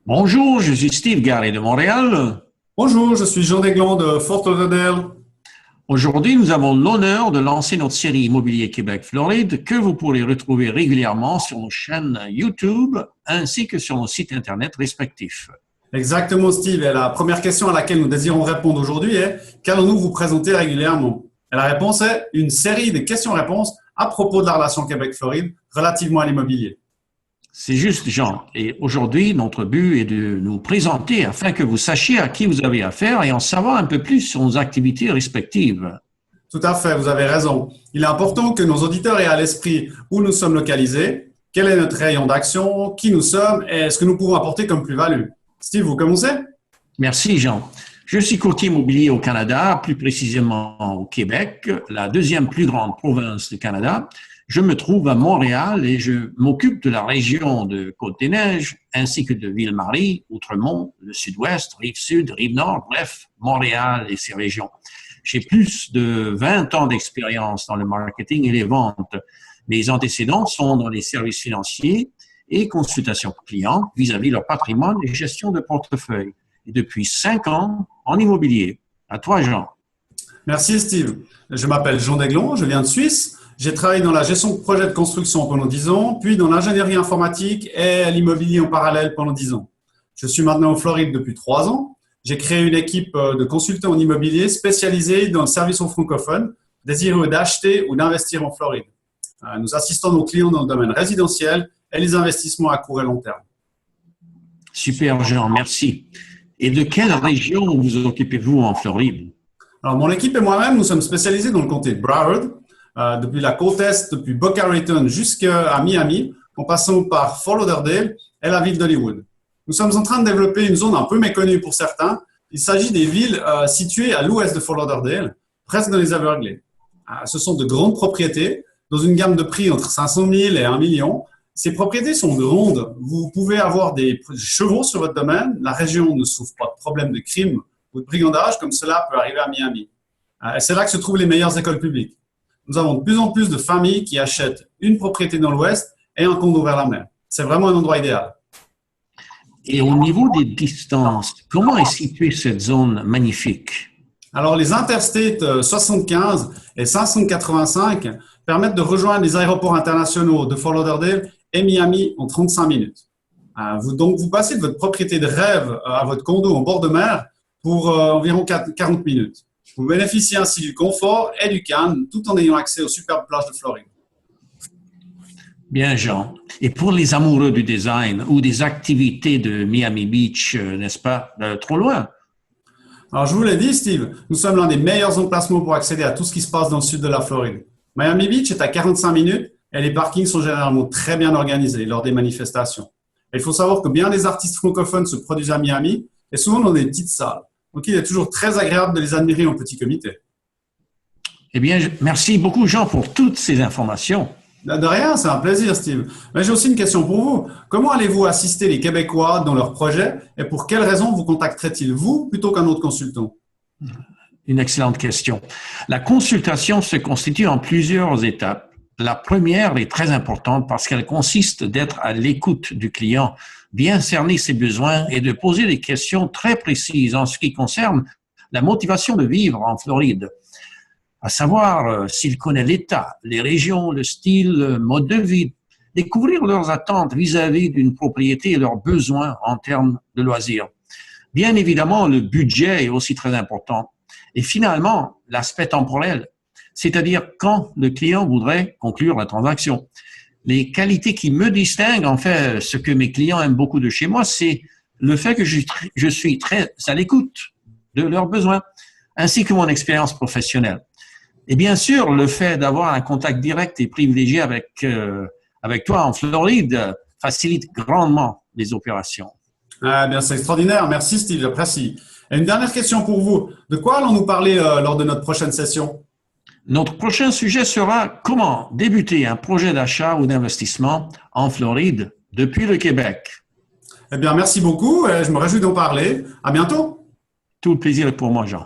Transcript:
Bonjour, je suis Steve Garry de Montréal. Bonjour, je suis Jean Desglans de Fort Lauderdale. Aujourd'hui, nous avons l'honneur de lancer notre série Immobilier Québec-Floride que vous pourrez retrouver régulièrement sur nos chaînes YouTube ainsi que sur nos sites Internet respectifs. Exactement, Steve. Et la première question à laquelle nous désirons répondre aujourd'hui est « Qu'allons-nous vous présenter régulièrement ?» Et la réponse est une série de questions-réponses à propos de la relation Québec-Floride relativement à l'immobilier. C'est juste, Jean. Et aujourd'hui, notre but est de nous présenter afin que vous sachiez à qui vous avez affaire et en savoir un peu plus sur nos activités respectives. Tout à fait, vous avez raison. Il est important que nos auditeurs aient à l'esprit où nous sommes localisés, quel est notre rayon d'action, qui nous sommes et ce que nous pouvons apporter comme plus-value. Steve, vous commencez? Merci, Jean. Je suis courtier immobilier au Canada, plus précisément au Québec, la deuxième plus grande province du Canada. Je me trouve à Montréal et je m'occupe de la région de Côte-des-Neiges ainsi que de Ville-Marie, Outremont, le Sud-Ouest, Rive-Sud, Rive-Nord, bref, Montréal et ses régions. J'ai plus de 20 ans d'expérience dans le marketing et les ventes. Mes antécédents sont dans les services financiers et consultations clients vis-à-vis leur patrimoine et gestion de portefeuille. Et depuis 5 ans en immobilier. À toi, Jean. Merci, Steve. Je m'appelle Jean Desglans, je viens de Suisse. J'ai travaillé dans la gestion de projets de construction pendant 10 ans, puis dans l'ingénierie informatique et l'immobilier en parallèle pendant 10 ans. Je suis maintenant en Floride depuis 3 ans. J'ai créé une équipe de consultants en immobilier spécialisée dans le service aux francophones, désireux d'acheter ou d'investir en Floride. Nous assistons nos clients dans le domaine résidentiel et les investissements à court et long terme. Super, Jean, merci. Et de quelle région vous occupez-vous en Floride? Alors, mon équipe et moi-même, nous sommes spécialisés dans le comté de Broward, depuis la côte est, depuis Boca Raton jusqu'à Miami, en passant par Fort Lauderdale et la ville d'Hollywood. Nous sommes en train de développer une zone un peu méconnue pour certains. Il s'agit des villes situées à l'ouest de Fort Lauderdale, presque dans les Everglades. Ce sont de grandes propriétés, dans une gamme de prix entre 500 000 et 1 million. Ces propriétés sont grandes. Vous pouvez avoir des chevaux sur votre domaine. La région ne souffre pas de problèmes de crime ou de brigandage, comme cela peut arriver à Miami. C'est là que se trouvent les meilleures écoles publiques. Nous avons de plus en plus de familles qui achètent une propriété dans l'ouest et un condo vers la mer. C'est vraiment un endroit idéal. Et au niveau des distances, comment est située cette zone magnifique? Alors, les interstates 75 et 585 permettent de rejoindre les aéroports internationaux de Fort Lauderdale et Miami en 35 minutes. Donc, vous passez de votre propriété de rêve à votre condo en bord de mer pour environ 40 minutes. Vous bénéficiez ainsi du confort et du calme tout en ayant accès aux superbes plages de Floride. Bien, Jean. Et pour les amoureux du design ou des activités de Miami Beach, n'est-ce pas trop loin? Alors, je vous l'ai dit, Steve, nous sommes l'un des meilleurs emplacements pour accéder à tout ce qui se passe dans le sud de la Floride. Miami Beach est à 45 minutes et les parkings sont généralement très bien organisés lors des manifestations. Et il faut savoir que bien des artistes francophones se produisent à Miami et souvent dans des petites salles. Donc, il est toujours très agréable de les admirer en petit comité. Eh bien, merci beaucoup, Jean, pour toutes ces informations. De rien, c'est un plaisir, Steve. Mais j'ai aussi une question pour vous. Comment allez-vous assister les Québécois dans leurs projets et pour quelles raisons vous contacteraient-ils vous plutôt qu'un autre consultant? Une excellente question. La consultation se constitue en plusieurs étapes. La première est très importante parce qu'elle consiste d'être à l'écoute du client, bien cerner ses besoins et de poser des questions très précises en ce qui concerne la motivation de vivre en Floride, à savoir s'il connaît l'État, les régions, le style, le mode de vie, découvrir leurs attentes vis-à-vis d'une propriété et leurs besoins en termes de loisirs. Bien évidemment, le budget est aussi très important. Et finalement, l'aspect temporel, c'est-à-dire quand le client voudrait conclure la transaction. Les qualités qui me distinguent, en fait, ce que mes clients aiment beaucoup de chez moi, c'est le fait que je suis très à l'écoute de leurs besoins, ainsi que mon expérience professionnelle. Et bien sûr, le fait d'avoir un contact direct et privilégié avec toi en Floride facilite grandement les opérations. Ah, bien, c'est extraordinaire. Merci, Steve, j'apprécie. Et une dernière question pour vous. De quoi allons-nous parler lors de notre prochaine session? Notre prochain sujet sera comment débuter un projet d'achat ou d'investissement en Floride depuis le Québec. Eh bien, merci beaucoup. Je me réjouis d'en parler. À bientôt. Tout le plaisir est pour moi, Jean.